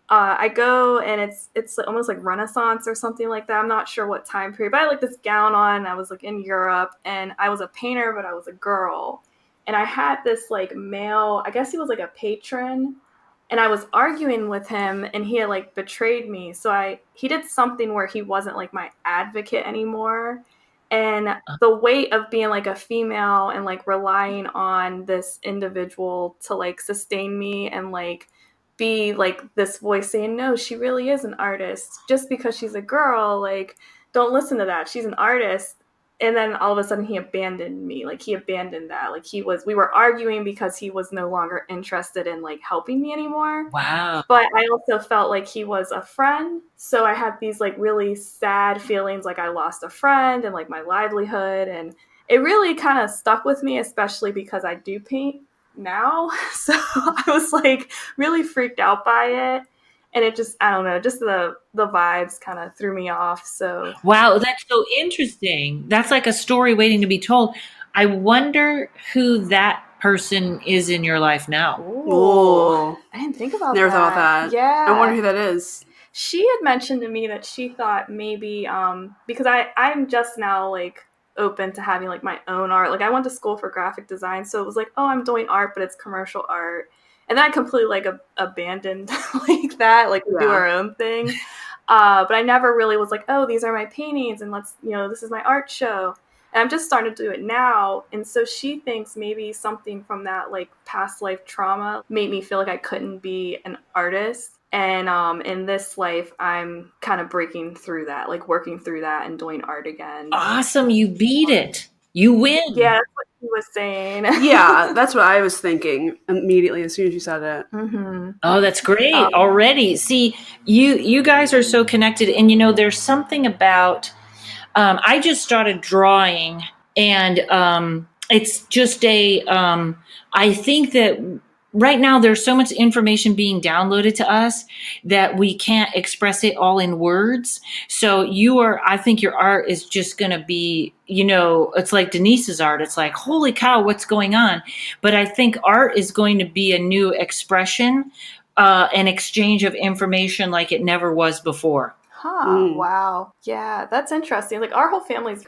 I go and it's almost like Renaissance or something like that. I'm not sure what time period, but I had like this gown on. I was like in Europe, and I was a painter, but I was a girl. And I had this like male, I guess he was like a patron, and I was arguing with him, and he had like betrayed me. So he did something where he wasn't like my advocate anymore. And the weight of being like a female and like relying on this individual to like sustain me and like be like this voice saying, no, she really is an artist. Just because she's a girl, like, don't listen to that. She's an artist. And then all of a sudden he abandoned me. Like he abandoned that. Like we were arguing because he was no longer interested in like helping me anymore. Wow. But I also felt like he was a friend. So I had these like really sad feelings, like I lost a friend and like my livelihood. And it really kind of stuck with me, especially because I do paint now. So I was like really freaked out by it, and it just, I don't know, just the vibes kind of threw me off. So wow, that's so interesting. That's like a story waiting to be told. I wonder who that person is in your life now. Ooh. I didn't think about Never thought that. Yeah, I wonder who that is. She had mentioned to me that she thought maybe because I'm just now like open to having like my own art. Like I went to school for graphic design, so it was like, oh, I'm doing art, but it's commercial art. And then I completely like abandoned like that, like do our own thing. But I never really was like, oh, these are my paintings, and this is my art show. And I'm just starting to do it now. And so she thinks maybe something from that like past life trauma made me feel like I couldn't be an artist. And in this life, I'm kind of breaking through that, like working through that and doing art again. Awesome. You beat it. You win. Yeah, that's what he was saying. Yeah, that's what I was thinking immediately as soon as you said it. Mm-hmm. Oh, that's great. Already. See, you guys are so connected. And, there's something about, I just started drawing, and it's just I think that right now there's so much information being downloaded to us that we can't express it all in words. So I think your art is just going to be, it's like Denise's art. It's like, holy cow, what's going on? But I think art is going to be a new expression, an exchange of information like it never was before. Wow. Yeah, that's interesting. Like our whole family's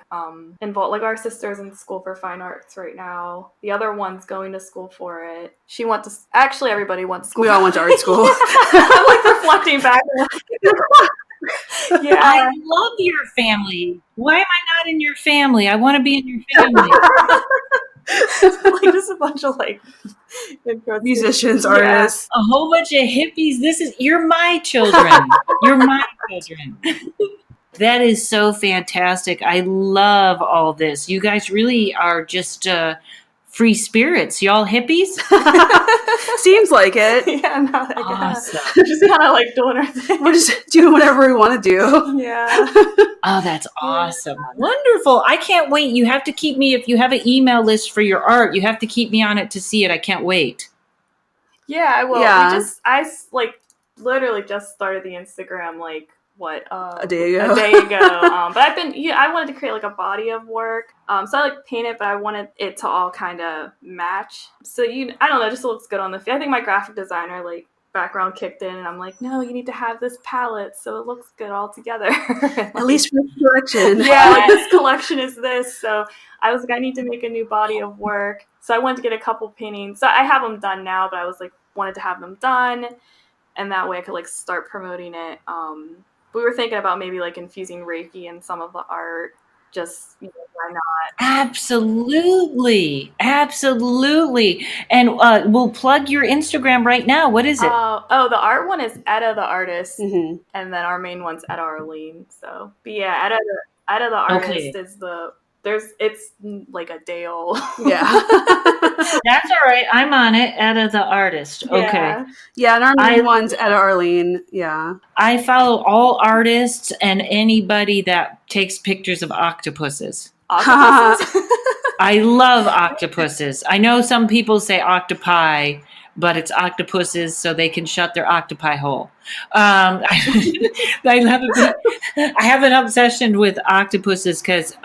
involved. Like our sister's in school for fine arts right now. The other one's going to school for it. She went to actually everybody went to school. We all went to art school. I'm like reflecting back. Yeah. I love your family. Why am I not in your family? I want to be in your family. Like just a bunch of like Musicians, artists. A whole bunch of hippies. You're my children. You're my children. That is so fantastic. I love all this. You guys really are just free spirits. Y'all hippies? Seems like it. Yeah, no, Awesome. We're just kind of like doing our thing. We're just doing whatever we want to do. Yeah. Oh, that's awesome. Wonderful. I can't wait. You have to keep me, if you have an email list for your art, you have to keep me on it to see it. I can't wait. Yeah, I will. Yeah. I like literally just started the Instagram like a day ago. But I wanted to create like a body of work. So I like paint it, but I wanted it to all kind of match. So I don't know, it just looks good on the feed. I think my graphic designer like background kicked in and I'm like, no, you need to have this palette so it looks good all together. At least for the collection. Yeah, like this collection is this. So I was like, I need to make a new body of work. So I went to get a couple paintings. So I have them done now, but I was like, wanted to have them done. And that way I could like start promoting it. We were thinking about maybe like infusing Reiki in some of the art. Just, why not? Absolutely. And we'll plug your Instagram right now. What is it? The art one is ETTA the artist. Mm-hmm. And then our main one's ETTA ARLENE. So, but yeah, ETTA the artist is it's like a day old. Yeah. That's all right. I'm on it. ETTA the artist. Okay. Yeah, and our main one's ETTA ARLENE. Yeah. I follow all artists and anybody that takes pictures of octopuses. I love octopuses. I know some people say octopi, but it's octopuses so they can shut their octopi hole. I have an obsession with octopuses because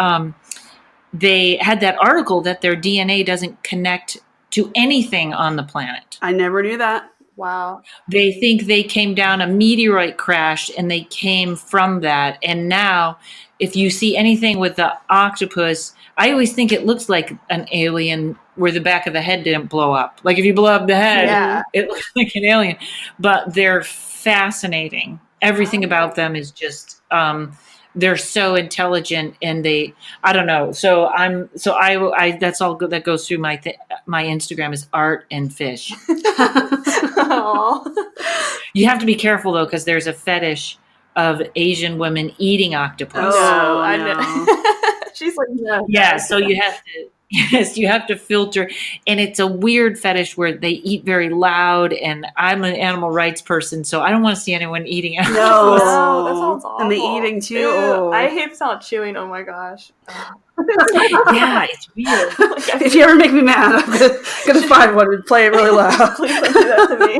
they had that article that their DNA doesn't connect to anything on the planet. I never knew that. Wow. They think they came down, a meteorite crashed, and they came from that. And now, if you see anything with the octopus, I always think it looks like an alien where the back of the head didn't blow up. Like if you blow up the head, it looks like an alien. But they're fascinating. Everything about them is just... they're so intelligent and I don't know. So I that's all good. That goes through my Instagram is art and fish. You have to be careful though, because there's a fetish of Asian women eating octopus. Oh, I know. She's like, no. Yeah. So you have to filter, and it's a weird fetish where they eat very loud, and I'm an animal rights person, so I don't want to see anyone eating it. No, that sounds awful. And the eating too. Ew, I hate the sound of chewing. Oh my gosh. Yeah, it's weird. If you ever make me mad, I'm gonna find one and play it really loud. Please don't do that to me.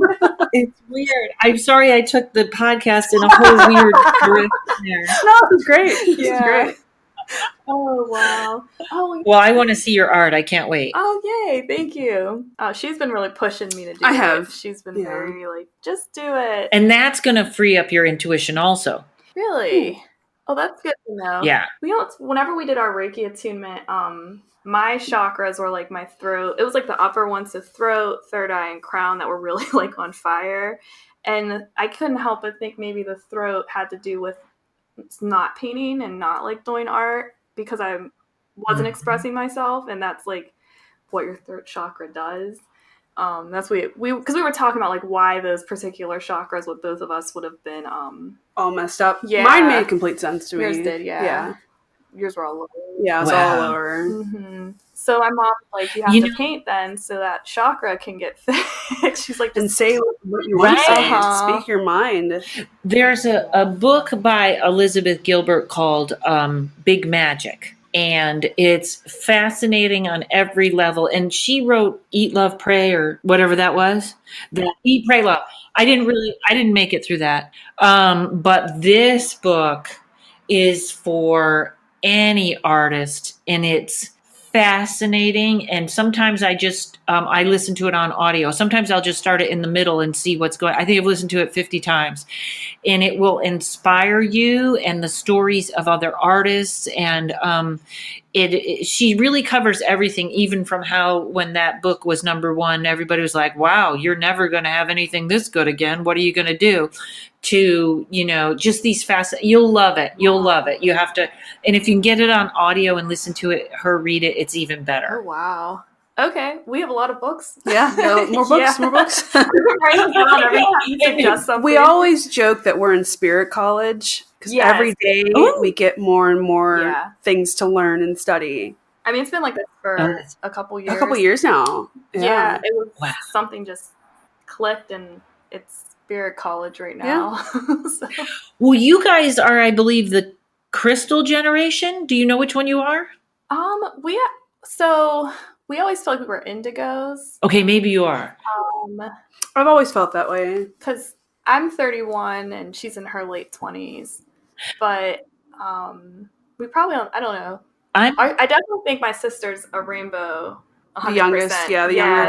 It's weird. I'm sorry I took the podcast in a whole weird direction there. No, it's great. It's great. Oh, wow. Oh, well, I want to see your art. I can't wait. Oh, yay. Thank you. Oh, she's been really pushing me to do it. I have. She's been very like, just do it. And that's going to free up your intuition also. Really? Ooh. Oh, that's good to know. Yeah. Whenever we did our Reiki attunement, my chakras were like my throat. It was like the upper ones, so throat, third eye, and crown that were really like on fire. And I couldn't help but think maybe the throat had to do with not painting and not like doing art because I wasn't expressing myself, and that's like what your throat chakra does. That's because we were talking about like why those particular chakras, what both of us would have been all messed up. Yeah, mine made complete sense to me. Yours did, yeah. Yours were all lower. Yeah, it was all lower. Mm-hmm. So my mom's like, you have to paint then so that chakra can get fixed. She's like, and say what you want to say. Speak your mind. There's a book by Elizabeth Gilbert called Big Magic. And it's fascinating on every level. And she wrote Eat, Love, Pray, or whatever that was. The Eat, Pray, Love. I didn't make it through that. But this book is for any artist, and it's fascinating. And sometimes I just, I listen to it on audio. Sometimes I'll just start it in the middle and see what's going. I think I've listened to it 50 times, and it will inspire you, and the stories of other artists. And she really covers everything, even from how, when that book was number one, everybody was like, wow, you're never going to have anything this good again. What are you going to do? To, just these fast, you'll love it. You'll love it. You have to, and if you can get it on audio and listen to it, her read it, it's even better. Oh, wow. Okay, we have a lot of books. Yeah, more books, more books. Writing down every time you suggest something. We always joke that we're in Spirit College because every day we get more and more things to learn and study. I mean, it's been like this for a couple years. A couple years now. Yeah, it was something just clicked, and it's Spirit College right now. So. Well, you guys are, I believe, the crystal generation. Do you know which one you are? We always felt like we were indigos. Okay, maybe you are. I've always felt that way. Because I'm 31 and she's in her late 20s. But we probably, I don't know. I definitely think my sister's a rainbow. 100%. The youngest,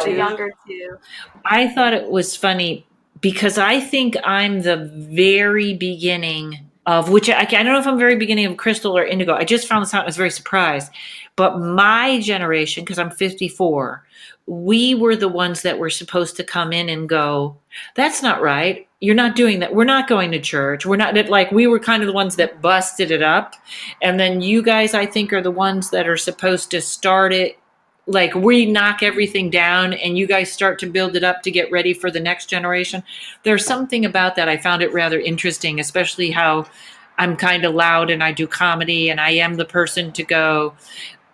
the younger two. I thought it was funny because I think I'm the very beginning of, which I don't know if I'm very beginning of crystal or indigo. I just found this out. I was very surprised. But my generation, because I'm 54, we were the ones that were supposed to come in and go, that's not right. You're not doing that. We're not going to church. We're not, like, we were kind of the ones that busted it up. And then you guys, I think, are the ones that are supposed to start it. Like, we knock everything down and you guys start to build it up to get ready for the next generation. There's something about that. I found it rather interesting, especially how I'm kind of loud and I do comedy and I am the person to go,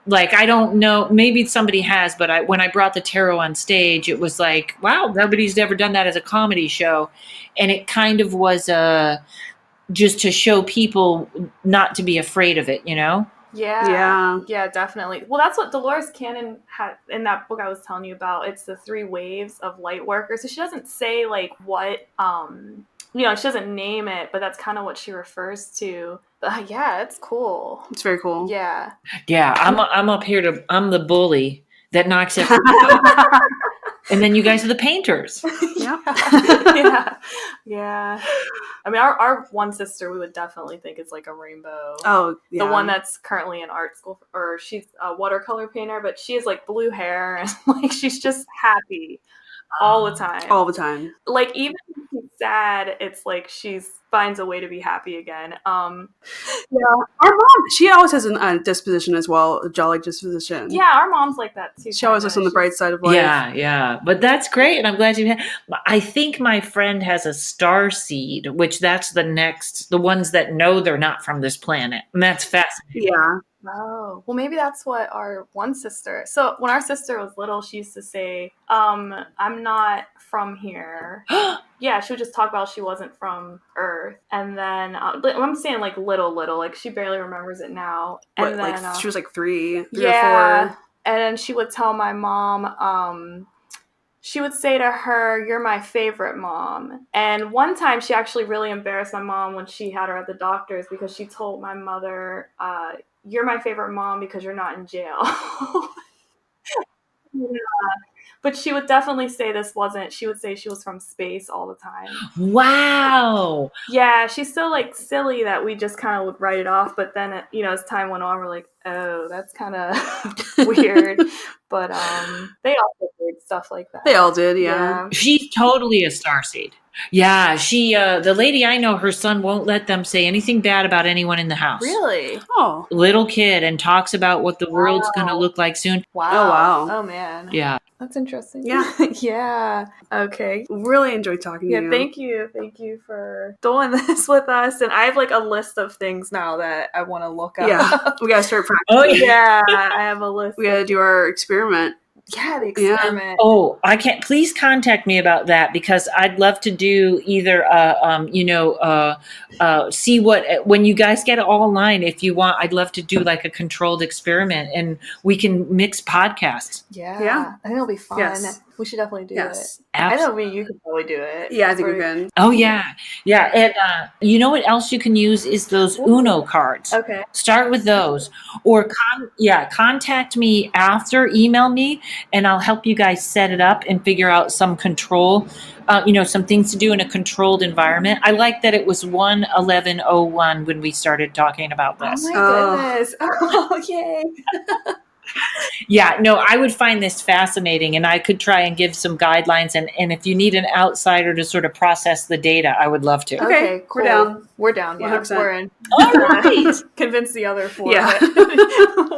like, I don't know, maybe somebody has, but when I brought the tarot on stage, it was like, wow, nobody's ever done that as a comedy show. And it kind of was just to show people not to be afraid of it, Yeah, definitely. Well, that's what Dolores Cannon had in that book I was telling you about. It's the 3 waves of light workers. So she doesn't say like what, she doesn't name it, but that's kind of what she refers to. But yeah, it's cool. It's very cool. Yeah. Yeah, I'm up here I'm the bully that knocks it. And then you guys are the painters. Yeah. I mean, our one sister, we would definitely think is like a rainbow. Oh, yeah. The one that's currently in art school, or she's a watercolor painter, but she has like blue hair and like she's just happy all the time. All the time. Like, even when she's sad, it's like she finds a way to be happy again. Yeah, our mom, she always has a disposition as well, a jolly disposition. Yeah, our mom's like that too. She always looks on the bright side of life. Yeah. But that's great, and I'm glad you had. I think my friend has a star seed, which that's the ones that know they're not from this planet, and that's fascinating. Yeah. Oh, well, maybe that's what our one sister. So when our sister was little, she used to say, I'm not from here. Yeah, she would just talk about she wasn't from Earth. And then I'm saying like little, like she barely remembers it now. And then like she was like three or 4. And then she would tell my mom, she would say to her, "You're my favorite mom." And one time she actually really embarrassed my mom when she had her at the doctor's because she told my mother, "You're my favorite mom because you're not in jail." Yeah. But she would definitely say she would say she was from space all the time. Wow. Yeah, she's so like silly that we just kind of would write it off. But then, as time went on, we're like, oh, that's kind of weird. But they all did weird stuff like that. They all did, yeah. She's totally a starseed. Yeah, she, the lady I know, her son won't let them say anything bad about anyone in the house. Really? Oh. Little kid, and talks about what the world's going to look like soon. Wow. Oh, wow. Oh, man. Yeah. That's interesting. Yeah. Yeah. Okay. Really enjoyed talking to you. Yeah, thank you. Thank you for doing this with us. And I have like a list of things now that I want to look up. Yeah. We got to start practicing. Oh, yeah. I have a list. We got to do our experiment. Yeah, the experiment. Yeah. Oh, I can't. Please contact me about that because I'd love to do either. See what when you guys get it all online. If you want, I'd love to do like a controlled experiment, and we can mix podcasts. Yeah. I think it'll be fun. Yes. We should definitely do Yes. it. I know you could probably do it. Yeah, I think we can. Oh, yeah. Yeah. And you know what else you can use is those Uno cards. Okay. Start with those. Or, contact me after, email me, and I'll help you guys set it up and figure out some control, some things to do in a controlled environment. I like that it was 1/11/01 when we started talking about this. Oh, my goodness. Oh, yay. Yeah, no, I would find this fascinating, and I could try and give some guidelines. And if you need an outsider to sort of process the data, I would love to. Okay, cool. we're down. We're down. Yeah, 100%. we're in. All right. Convince the other 4. Yeah.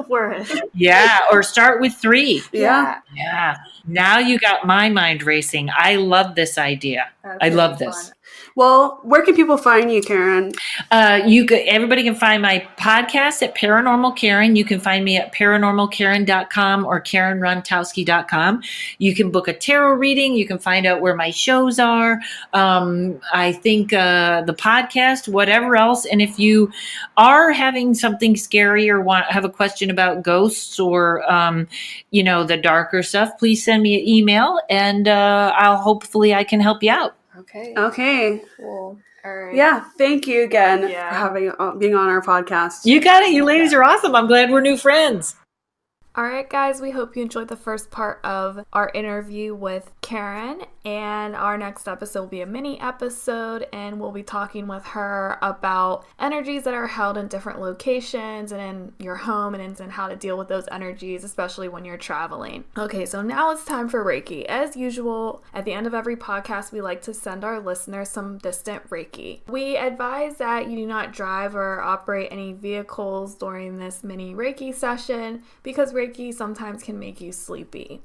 We're in. Yeah, or start with 3. Yeah. Yeah. Now you got my mind racing. I love this idea. That's I love really this. fun. Well, where can people find you, Karen? Everybody can find my podcast at Paranormal Karen. You can find me at paranormalkaren.com or KarenRontowski.com. You can book a tarot reading. You can find out where my shows are. I think the podcast, whatever else. And if you are having something scary or have a question about ghosts or, the darker stuff, please send me an email and hopefully I can help you out. Okay. Cool. All right. Yeah. Thank you again for being on our podcast. You got it. You ladies are awesome. I'm glad we're new friends. All right, guys, we hope you enjoyed the first part of our interview with Karen, and our next episode will be a mini episode, and we'll be talking with her about energies that are held in different locations and in your home and how to deal with those energies, especially when you're traveling. Okay, so now it's time for Reiki. As usual, at the end of every podcast, we like to send our listeners some distant Reiki. We advise that you do not drive or operate any vehicles during this mini Reiki session because Reiki sometimes can make you sleepy.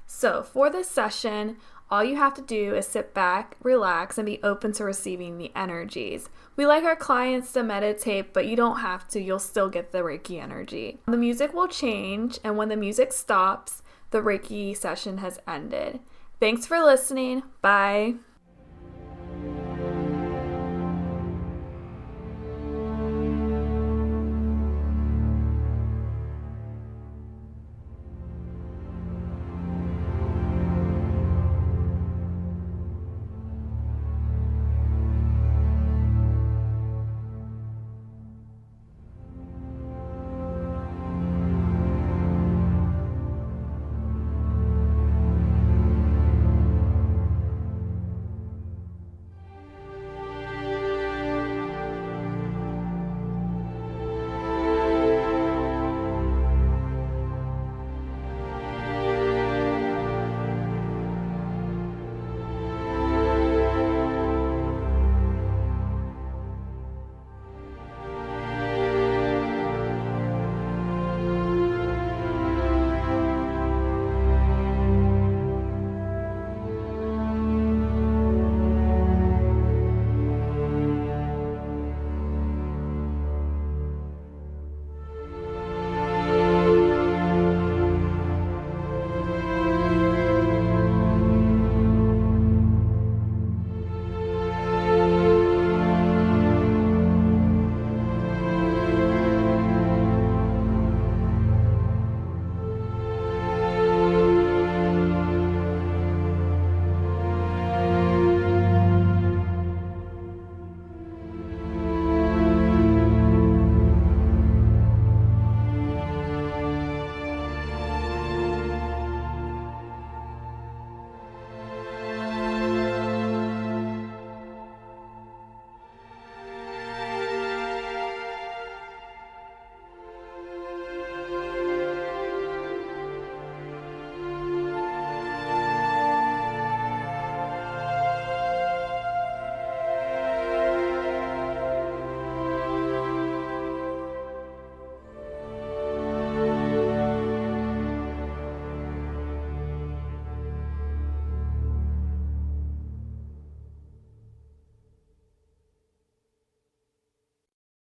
So for this session, all you have to do is sit back, relax, and be open to receiving the energies. We like our clients to meditate, but you don't have to. You'll still get the Reiki energy. The music will change, and when the music stops, the Reiki session has ended. Thanks for listening. Bye.